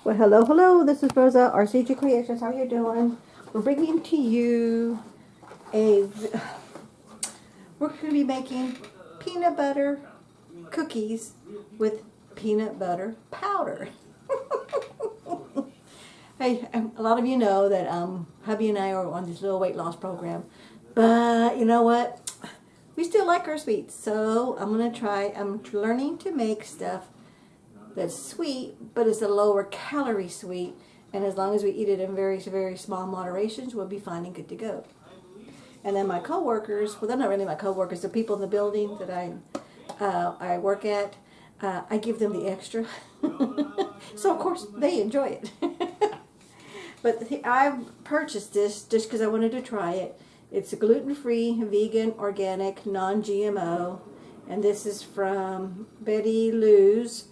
Well, hello, hello. This is Rosa, rcgkreations. How you doing? We're bringing to you a. We're going to be making peanut butter cookies with peanut butter powder. Hey, a lot of you know that hubby and I are on this little weight loss program, but you know what? We still like our sweets, so I'm gonna try. I'm learning to make stuff that's sweet, but it's a lower calorie sweet. And as long as we eat it in very, very small moderations, we'll be fine and good to go. And then my coworkers, well, they're not really my coworkers, the people in the building that I work at, I give them the extra. So of course they enjoy it. But I purchased this just because I wanted to try it. It's a gluten-free, vegan, organic, non-GMO, and this is from Betty Lou's.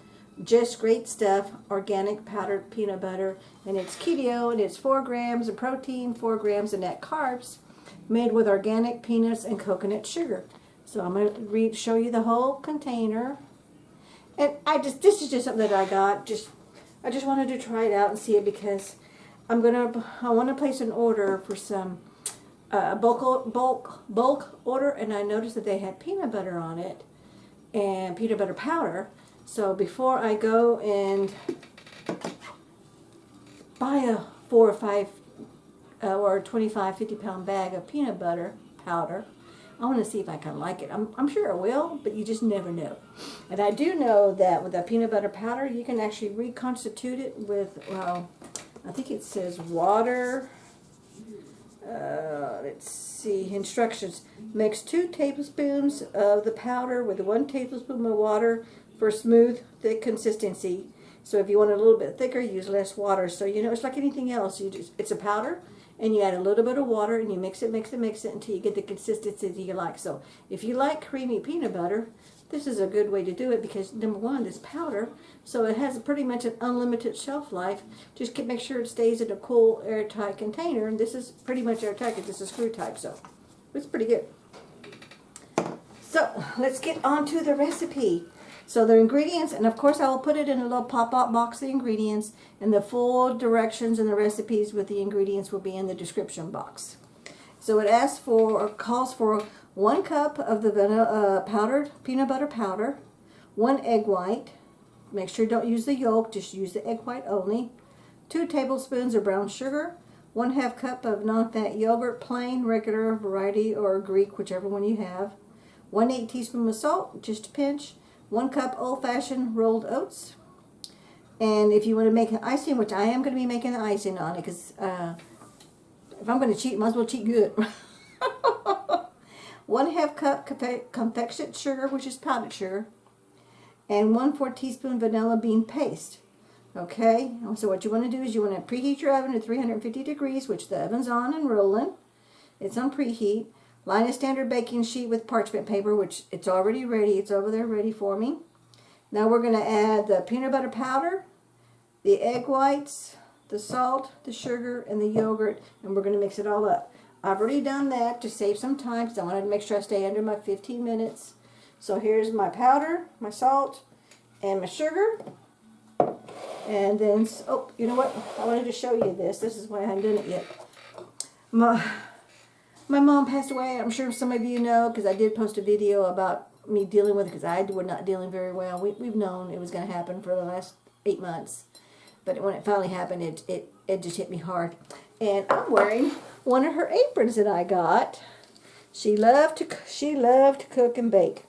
Just great stuff, organic powdered peanut butter, and it's keto, and it's 4 grams of protein, 4 grams of net carbs, made with organic peanuts and coconut sugar. So I'm going to show you the whole container. And this is just something that I got. I just wanted to try it out and see it because I want to place an order for some bulk order, and I noticed that they had peanut butter on it and peanut butter powder. So before I go and buy a 4 or 5 or 25, 50-pound bag of peanut butter powder, I want to see if I can like it. I'm sure I will, but you just never know. And I do know that with that peanut butter powder, you can actually reconstitute it with, well, I think it says water. Let's see, instructions. Mix 2 tablespoons of the powder with 1 tablespoon of water for smooth, thick consistency. So if you want it a little bit thicker, use less water. So, you know, it's like anything else. It's a powder, and you add a little bit of water, and you mix it until you get the consistency that you like. So if you like creamy peanut butter, this is a good way to do it because, number one, it's powder, so it has pretty much an unlimited shelf life. Just make sure it stays in a cool, airtight container, and this is pretty much airtight because this is screw type, so it's pretty good. So let's get on to the recipe. So the ingredients, and of course I will put it in a little pop-up box, the ingredients, and the full directions and the recipes with the ingredients will be in the description box. So it calls for 1 cup of the vanilla, powdered peanut butter powder, 1 egg white. Make sure you don't use the yolk, just use the egg white only. 2 tablespoons of brown sugar, 1/2 cup of non-fat yogurt, plain, regular, variety, or Greek, whichever one you have. 1/8 teaspoon of salt, just a pinch. 1 cup old-fashioned rolled oats. And if you want to make an icing, which I am going to be making the icing on it, because if I'm going to cheat, might as well cheat good. 1/2 cup confectioned sugar, which is powdered sugar, and 1/4 teaspoon vanilla bean paste. Okay, so what you want to do is you want to preheat your oven to 350 degrees, which the oven's on and rolling. It's on preheat. Line a standard baking sheet with parchment paper, which it's already ready. It's over there ready for me. Now we're going to add the peanut butter powder, the egg whites, the salt, the sugar, and the yogurt, and we're going to mix it all up. I've already done that to save some time because I wanted to make sure I stay under my 15 minutes. So here's my powder, my salt, and my sugar. And then, oh, you know what? I wanted to show you this. This is why I haven't done it yet. My mom passed away. I'm sure some of you know because I did post a video about me dealing with it because I was not dealing very well. We've known it was going to happen for the last 8 months. But when it finally happened, it just hit me hard. And I'm wearing one of her aprons that I got. She loved to cook and bake.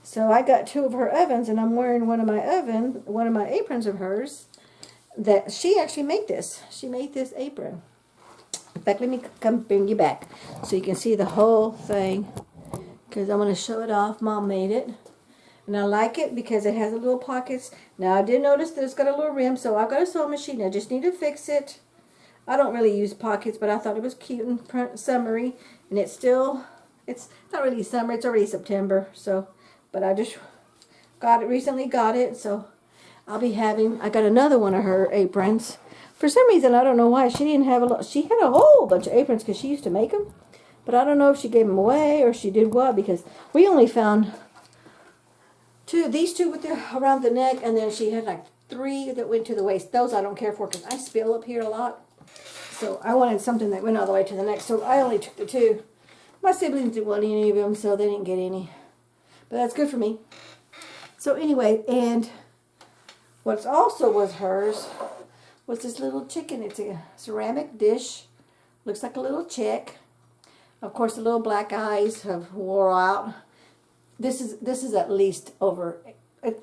So I got 2 of her ovens, and I'm wearing one of my aprons of hers that she actually made this. She made this apron. In fact, let me come bring you back so you can see the whole thing because I'm going to show it off. Mom made it. And I like it because it has the little pockets. Now, I did notice that it's got a little rim, so I've got a sewing machine. I just need to fix it. I don't really use pockets, but I thought it was cute and summery. And it's not really summer. It's already September. So, but I just recently got it. So I got another one of her aprons. For some reason, I don't know why, she didn't have a lot. She had a whole bunch of aprons because she used to make them. But I don't know if she gave them away or she did what because we only found these two with around the neck, and then she had like 3 that went to the waste. Those I don't care for because I spill up here a lot. So I wanted something that went all the way to the next. So I only took the 2. My siblings didn't want any of them, so they didn't get any. But that's good for me. So anyway, and what's also was hers was this little chicken. It's a ceramic dish. Looks like a little chick. Of course, the little black eyes have wore out. This is at least over,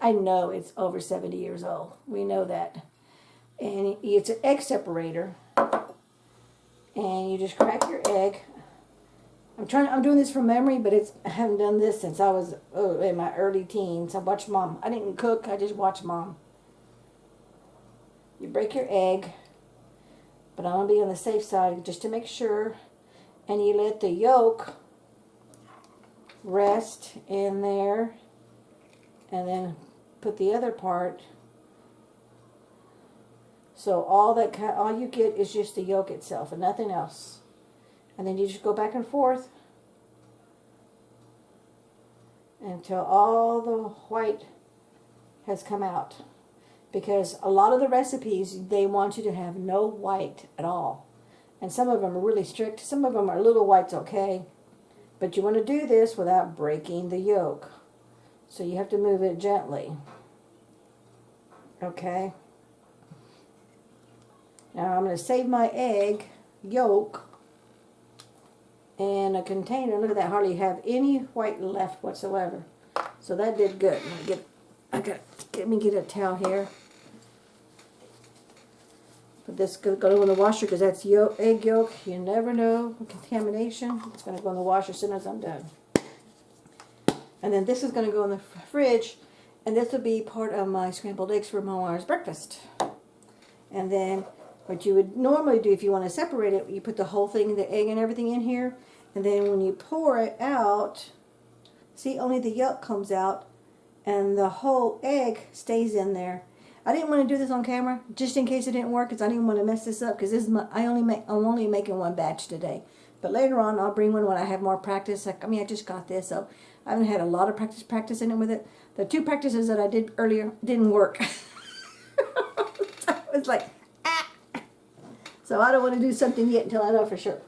I know it's over 70 years old. We know that. And it's an egg separator. And you just crack your egg. I'm doing this from memory, but I haven't done this since I was in my early teens. I watched Mom. I didn't cook, I just watched Mom. You break your egg, but I'm going to be on the safe side just to make sure. And you let the yolk rest in there, and then put the other part. So all you get is just the yolk itself and nothing else. And then you just go back and forth until all the white has come out. Because a lot of the recipes, they want you to have no white at all. And some of them are really strict. Some of them are little whites okay. But you want to do this without breaking the yolk. So you have to move it gently. Okay. Now I'm going to save my egg yolk in a container. Look at that, hardly have any white left whatsoever. So that did good. Let me get a towel here. Put this go in the washer because that's egg yolk. You never know contamination. It's going to go in the washer as soon as I'm done. And then this is going to go in the fridge, and this will be part of my scrambled eggs for Moira's breakfast. And then what you would normally do if you want to separate it, you put the whole thing, the egg and everything in here, and then when you pour it out, see, only the yolk comes out and the whole egg stays in there. I didn't want to do this on camera just in case it didn't work because I didn't want to mess this up because I'm only making one batch today. But later on I'll bring one when I have more practice. I just got this, so I haven't had a lot of practice in it with it. The 2 practices that I did earlier didn't work. It's like, so I don't want to do something yet until I know for sure.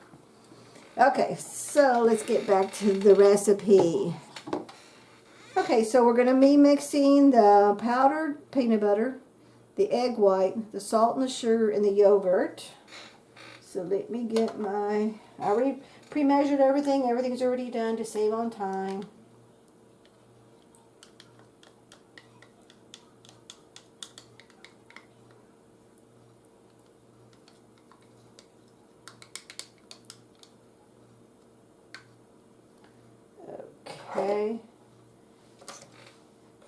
Okay, so let's get back to the recipe. Okay, so we're going to be mixing the powdered peanut butter, the egg white, the salt and the sugar, and the yogurt. So let me get I already pre-measured everything. Everything's already done to save on time. Okay.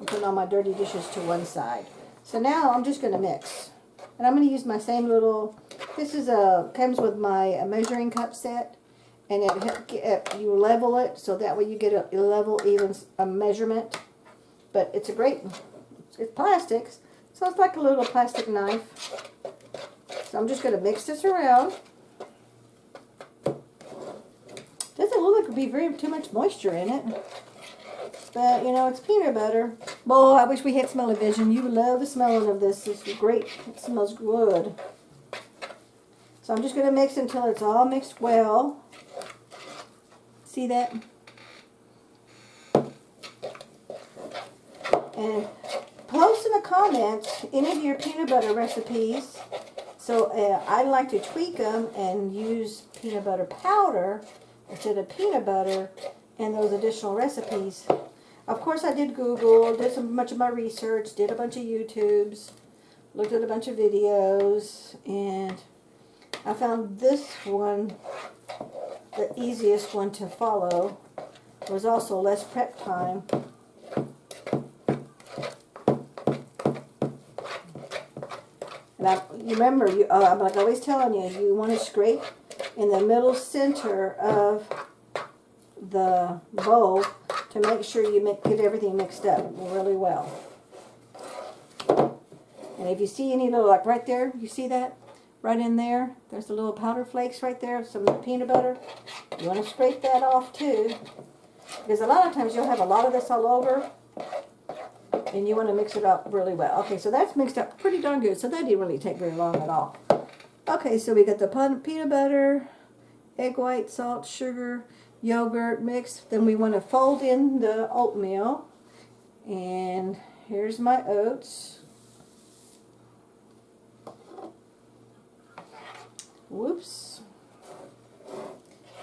I'm putting all my dirty dishes to one side. So now I'm just going to mix. And I'm going to use my same little, this is comes with my measuring cup set. And you level it so that way you get a level, even measurement. But it's it's plastics. So it's like a little plastic knife. So I'm just going to mix this around. Doesn't look like there'd be too much moisture in it. But, you know, it's peanut butter. Boy, I wish we had smell-o-vision. You would love the smelling of this. This is great. It smells good. So I'm just going to mix until it's all mixed well. See that? And post in the comments any of your peanut butter recipes. So I like to tweak them and use peanut butter powder instead of peanut butter and those additional recipes. Of course, I did Google, did much of my research, did a bunch of YouTubes, looked at a bunch of videos, and I found this one the easiest one to follow. There was also less prep time. And you remember, I'm like always telling you, you want to scrape in the middle center of the bowl to make sure you get everything mixed up really well. And if you see any little, like right there, you see that? Right in there, there's the little powder flakes right there, some peanut butter. You want to scrape that off too. Because a lot of times you'll have a lot of this all over. and you want to mix it up really well. Okay, so that's mixed up pretty darn good. So that didn't really take very long at all. Okay, so we got the peanut butter, egg white, salt, sugar, yogurt mix. Then we want to fold in the oatmeal. And here's my oats. Whoops.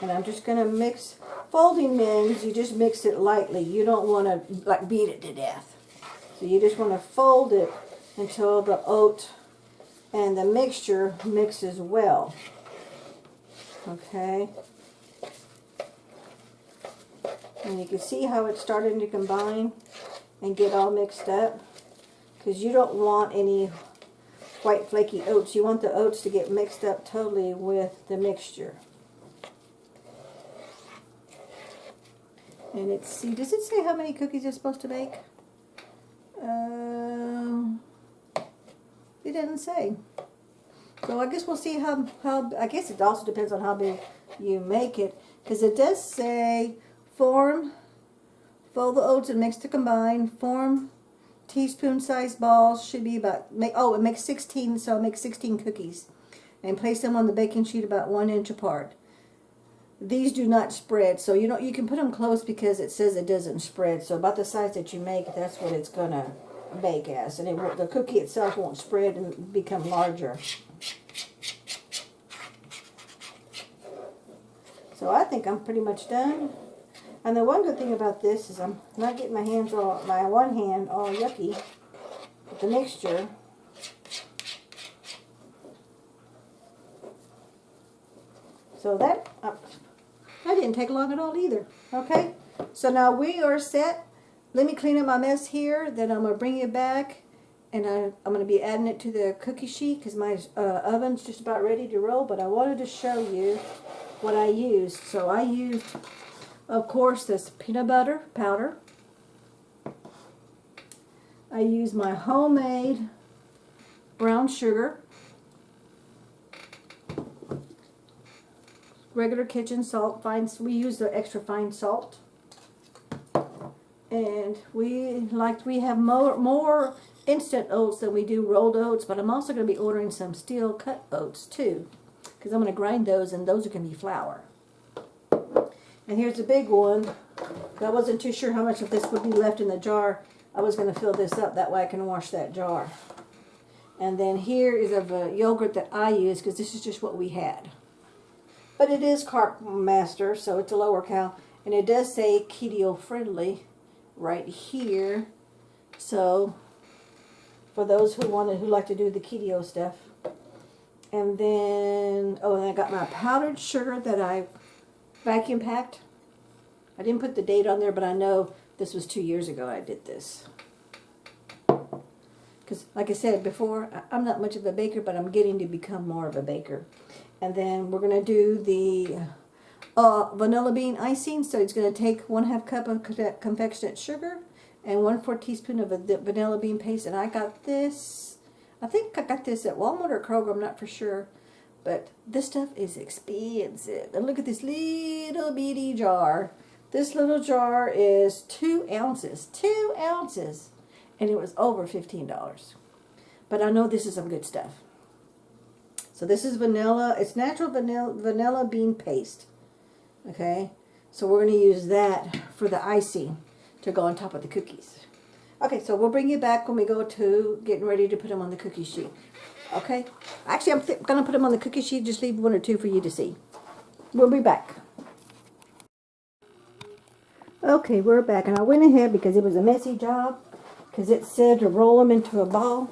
And I'm just going to mix. Folding means you just mix it lightly. You don't want to like beat it to death. So you just want to fold it until the oat and the mixture mixes well. Okay. And you can see how it's starting to combine and get all mixed up. Because you don't want any white flaky oats. You want the oats to get mixed up totally with the mixture. And it's, see, does it say how many cookies it's supposed to bake? It doesn't say. So I guess we'll see how I guess it also depends on how big you make it. Because it does say fold the oats and mix to combine. Form teaspoon-sized balls, should be about, it makes 16, so it makes 16 cookies. And place them on the baking sheet about 1 inch apart. These do not spread, so you can put them close because it says it doesn't spread. So about the size that you make, that's what it's gonna bake as, and the cookie itself won't spread and become larger. So I think I'm pretty much done. And the one good thing about this is I'm not getting my one hand all yucky with the mixture. So that didn't take long at all either. Okay, so now we are set. Let me clean up my mess here. Then I'm going to bring it back, and I'm going to be adding it to the cookie sheet because my oven's just about ready to roll. But I wanted to show you what I used. So I used, of course, this peanut butter powder. I used my homemade brown sugar, regular kitchen salt, we use the extra fine salt. And we have more instant oats than we do rolled oats, but I'm also going to be ordering some steel cut oats too, because I'm going to grind those, and those are going to be flour. And here's a big one. I wasn't too sure how much of this would be left in the jar. I was going to fill this up, that way I can wash that jar. And then here is a yogurt that I use, because this is just what we had. But it is Carb Master, so it's a lower cal, and it does say keto friendly right here. So for those who like to do the keto stuff. And then and I got my powdered sugar that I vacuum packed. I didn't put the date on there, but I know this was 2 years ago I did this. Because like I said before, I'm not much of a baker, but I'm getting to become more of a baker. And then we're going to do the vanilla bean icing. So it's going to take 1/2 cup of confectioner sugar and 1/4 teaspoon of the vanilla bean paste. And I got this, I think I got this at Walmart or Kroger, I'm not for sure. But this stuff is expensive. And look at this little bitty jar. This little jar is 2 ounces. 2 ounces. And it was over $15. But I know this is some good stuff. So this is vanilla. It's natural vanilla bean paste. Okay. So we're going to use that for the icing to go on top of the cookies. Okay, so we'll bring you back when we go to getting ready to put them on the cookie sheet. Okay. Actually, I'm going to put them on the cookie sheet. Just leave 1 or 2 for you to see. We'll be back. Okay, we're back. And I went ahead because it was a messy job. Because it said to roll them into a ball.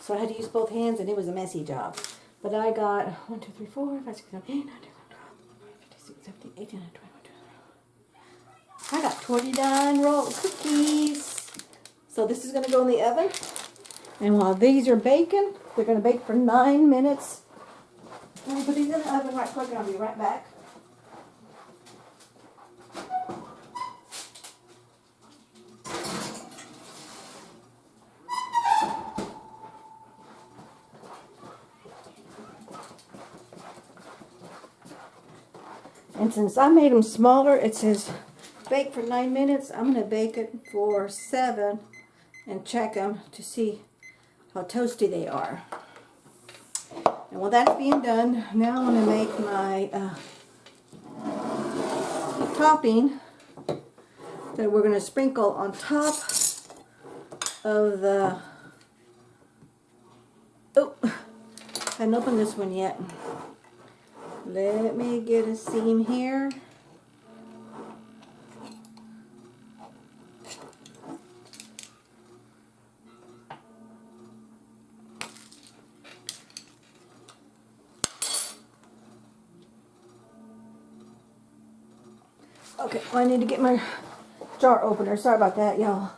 So I had to use both hands, and it was a messy job. But I got 1, 2, 3, 4, 5, 6, 7, 8, 9, 10, 11, 12, 15, 16, 17, 18, 19, 20. I got 29 rolled cookies. So this is going to go in the oven. And while these are baking, they're going to bake for 9 minutes. Let me put these in the oven right quick, and I'll be right back. And since I made them smaller, it says bake for 9 minutes. I'm going to bake it for 7. and check them to see how toasty they are. And while that's being done, now I'm going to make my topping that we're going to sprinkle on top of the... Oh, I haven't opened this one yet. Let me get a seam here. Okay, well, I need to get my jar opener. Sorry about that, y'all.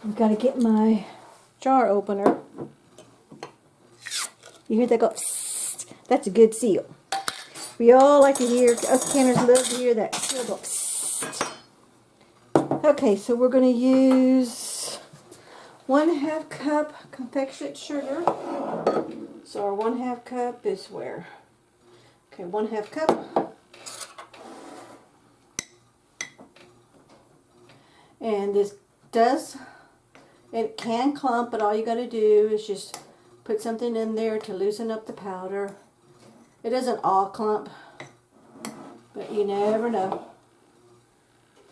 I've got to get my jar opener. You hear that go? Psst. That's a good seal. We all like to hear, us canners love to hear that seal go. Psst. Okay, so we're going to use 1/2 cup confectionate sugar. So our 1/2 cup is where? Okay, 1/2 cup. And this it can clump, but all you got to do is just put something in there to loosen up the powder. It doesn't all clump, but you never know.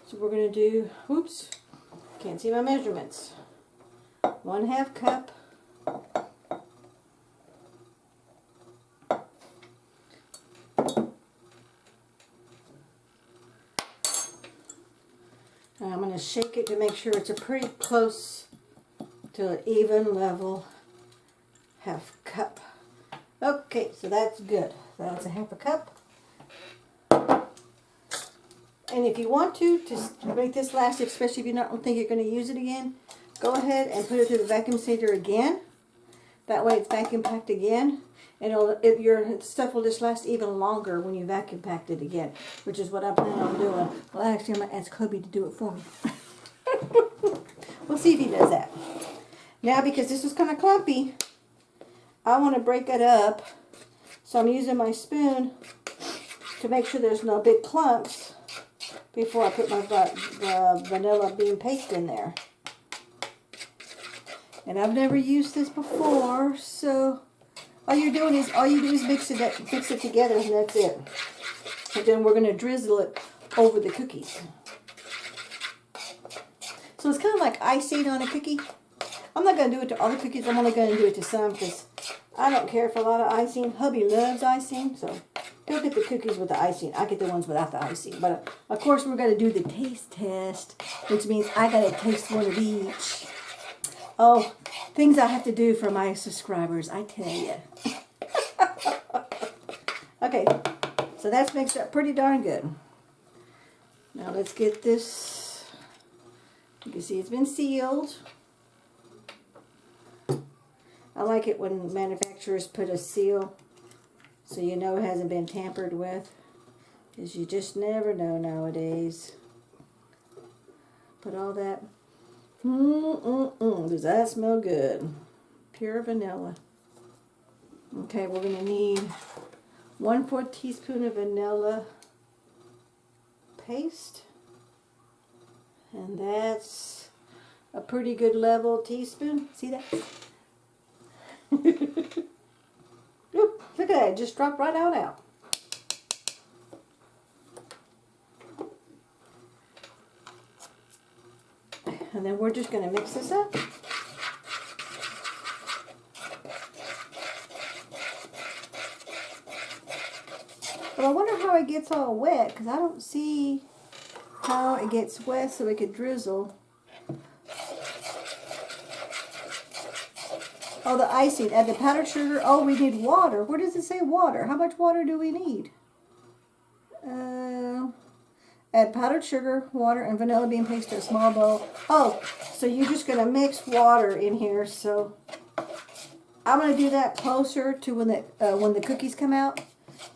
So we're going to do, oops, can't see my measurements. 1/2 cup. And I'm going to shake it to make sure it's a pretty close to an even level 1/2 cup. Okay, so that's good. That's 1/2 cup. And if you want to make this last, especially if you don't think you're going to use it again, go ahead and put it through the vacuum sealer again. That way it's vacuum packed again. And your stuff will just last even longer when you vacuum packed it again, which is what I plan on doing. Well, actually, I'm going to ask Kobe to do it for me. We'll see if he does that. Now, because this was kind of clumpy, I want to break it up. So I'm using my spoon to make sure there's no big clumps before I put my vanilla bean paste in there. And I've never used this before, so all you do is mix it together, and that's it. And then we're going to drizzle it over the cookies. So it's kind of like icing on a cookie. I'm not going to do it to all the cookies. I'm only going to do it to some because I don't care for a lot of icing. Hubby loves icing, so he'll get the cookies with the icing. I get the ones without the icing. But of course, we're going to do the taste test, which means I got to taste one of each. Oh, things I have to do for my subscribers, I tell you. Okay, so that's mixed up pretty darn good. Now let's get this. You can see it's been sealed. I like it when manufacturers put a seal so you know it hasn't been tampered with, because you just never know nowadays. Put all that. Does that smell good? Pure vanilla. Okay, we're going to need 1/4 teaspoon of vanilla paste. And that's a pretty good level teaspoon. See that? Oop, look at that. It just dropped right out. And then we're just going to mix this up. But I wonder how it gets all wet, because I don't see how it gets wet so it could drizzle. Oh, the icing. Add the powdered sugar. Oh, we need water. Where does it say water? How much water do we need? Add powdered sugar, water, and vanilla bean paste to a small bowl. Oh, so you're just going to mix water in here. So I'm going to do that closer to when the cookies come out,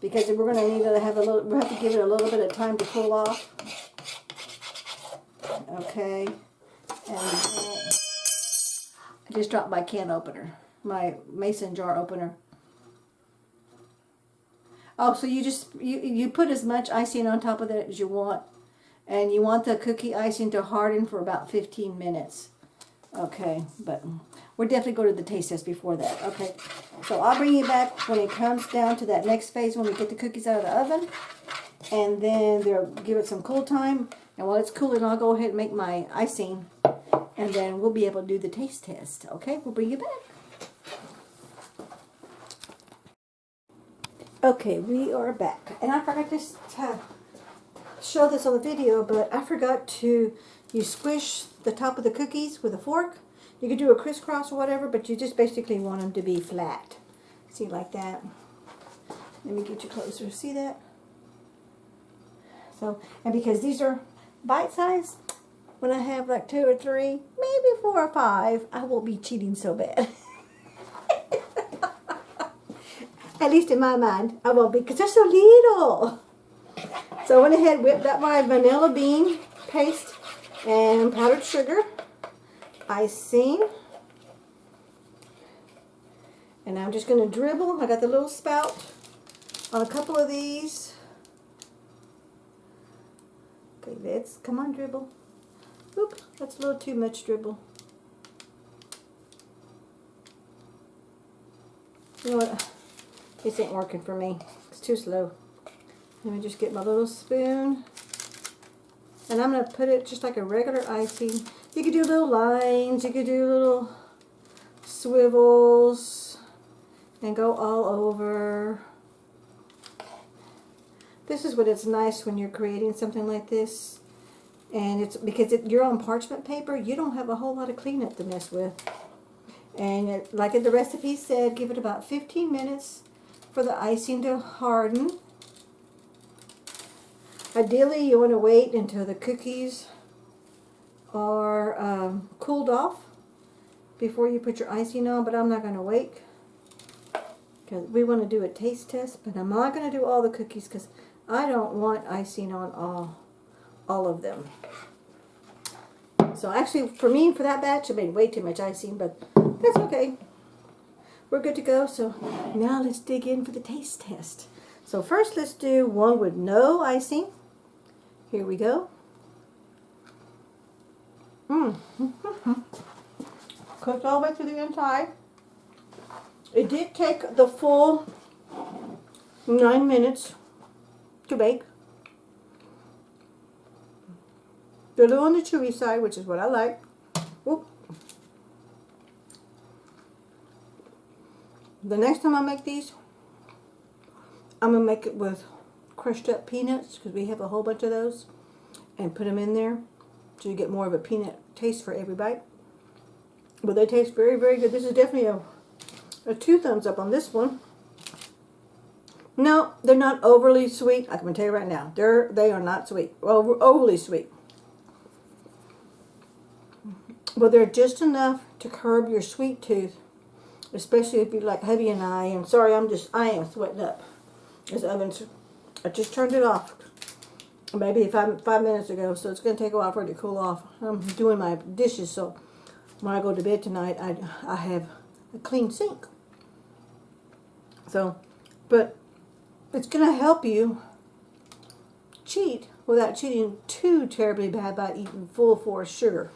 because we're going to need to have we have to give it a little bit of time to cool off. okay? And then I just dropped my can opener, my mason jar opener. Oh, so you put as much icing on top of that as you want. And you want the cookie icing to harden for about 15 minutes. Okay, but we're definitely going to the taste test before that. Okay, so I'll bring you back when it comes down to that next phase when we get the cookies out of the oven. And then they'll give it some cool time. And while it's cooling, I'll go ahead and make my icing. And then we'll be able to do the taste test. Okay, we'll bring you back. Okay, we are back. And I forgot to show this on the video, but I forgot to, you squish the top of the cookies with a fork. You could do a crisscross or whatever, but you just basically want them to be flat. See, like that. Let me get you closer. See that? So, and because these are bite size, when I have like 2 or 3, maybe 4 or 5, I won't be cheating so bad. At least in my mind, I won't be, because they're so little. So I went ahead and whipped up my vanilla bean paste and powdered sugar, icing, and I'm just going to dribble. I got the little spout on a couple of these. Okay, let's, come on, dribble. Oop, that's a little too much dribble. You know what? This ain't working for me. It's too slow. Let me just get my little spoon. And I'm going to put it just like a regular icing. You could do little lines. You could do little swivels. And go all over. This is what it's nice when you're creating something like this. And it's because you're on parchment paper, you don't have a whole lot of cleanup to mess with. And like the recipe said, give it about 15 minutes for the icing to harden. Ideally, you want to wait until the cookies are cooled off before you put your icing on, but I'm not going to wait because we want to do a taste test, but I'm not going to do all the cookies because I don't want icing on all of them. So actually, for me, for that batch, I made way too much icing, but that's okay. We're good to go. So now let's dig in for the taste test. So first, let's do one with no icing. Here we go. Cooked all the way through the inside. It did take the full 9 minutes to bake. They're a little on the chewy side, which is what I like. Oop. The next time I make these, I'm going to make it with crushed up peanuts because we have a whole bunch of those, and put them in there so you get more of a peanut taste for every bite. But they taste very, very good. This is definitely a 2 thumbs up on this one. No, they're not overly sweet. I can tell you right now, they are not sweet. Well, overly sweet. But they're just enough to curb your sweet tooth, especially if you like hubby and I. I'm sorry, I am sweating up. This oven's, I just turned it off maybe 5 minutes ago, so it's going to take a while for it to cool off. I'm doing my dishes, so when I go to bed tonight, I have a clean sink. So, but it's going to help you cheat without cheating too terribly bad by eating full force sugar.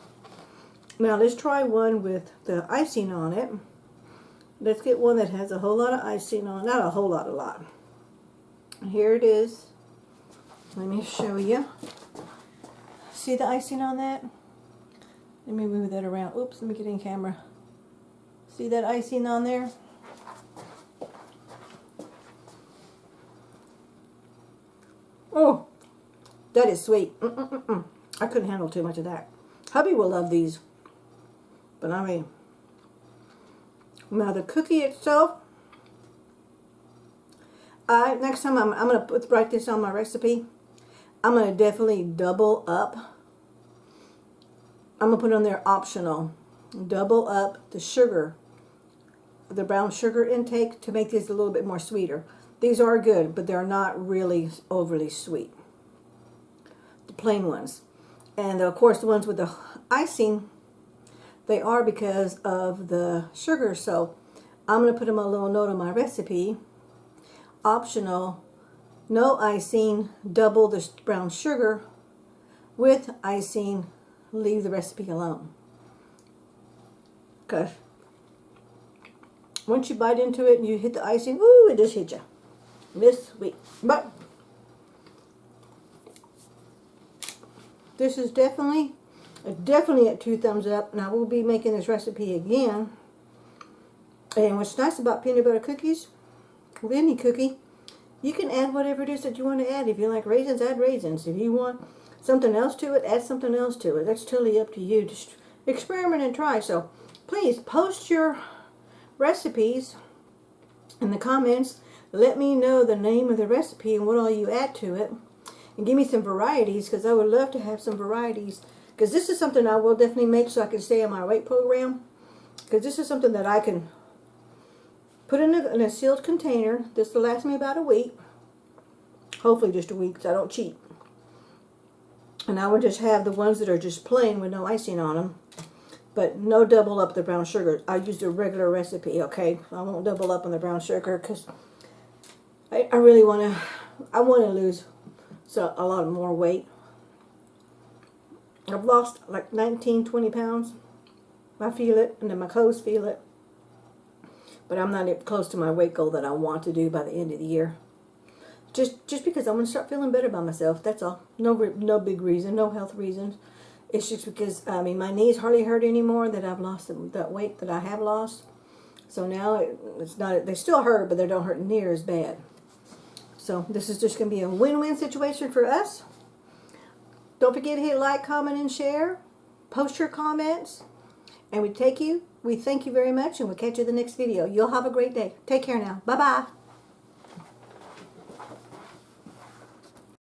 Now let's try one with the icing on it. Let's get one that has a whole lot of icing on, not a whole lot, a lot. Here it is. Let me show you. See the icing on that? Let me move that around. Oops, let me get in camera. See that icing on there? Oh, that is sweet. I couldn't handle too much of that. Hubby will love these. But I mean, now the cookie itself, next time I'm going to write this on my recipe. I'm going to definitely double up. I'm going to put on there optional. Double up the sugar, the brown sugar intake to make these a little bit more sweeter. These are good, but they're not really overly sweet. The plain ones. And of course the ones with the icing, they are because of the sugar. So I'm going to put them a little note on my recipe. Optional, no icing, double the brown sugar. With icing, leave the recipe alone. Because once you bite into it and you hit the icing, ooh, it just hit you. This sweet. But this is definitely at 2 thumbs up. And I will be making this recipe again. And what's nice about peanut butter cookies, with any cookie, you can add whatever it is that you want to add. If you like raisins, add raisins. If you want something else to it, add something else to it. That's totally up to you. Just experiment and try. So please post your recipes in the comments. Let me know the name of the recipe and what all you add to it. And give me some varieties, because I would love to have some varieties. Because this is something I will definitely make so I can stay on my weight program. Because this is something that I can put in a sealed container. This will last me about a week. Hopefully just a week, because I don't cheat. And I would just have the ones that are just plain with no icing on them. But no double up the brown sugar. I used a regular recipe, okay? I won't double up on the brown sugar because I really want to lose a lot more weight. I've lost like 19, 20 pounds. I feel it, and then my clothes feel it. But I'm not close to my weight goal that I want to do by the end of the year. Just because I want to start feeling better about myself. That's all. No big reason. No health reasons. It's just because, I mean, my knees hardly hurt anymore that I've lost that weight that I have lost. So now it's not, they still hurt, but they don't hurt near as bad. So this is just going to be a win-win situation for us. Don't forget to hit like, comment, and share. Post your comments. And we thank you very much, and we'll catch you in the next video. You'll have a great day. Take care now. Bye-bye.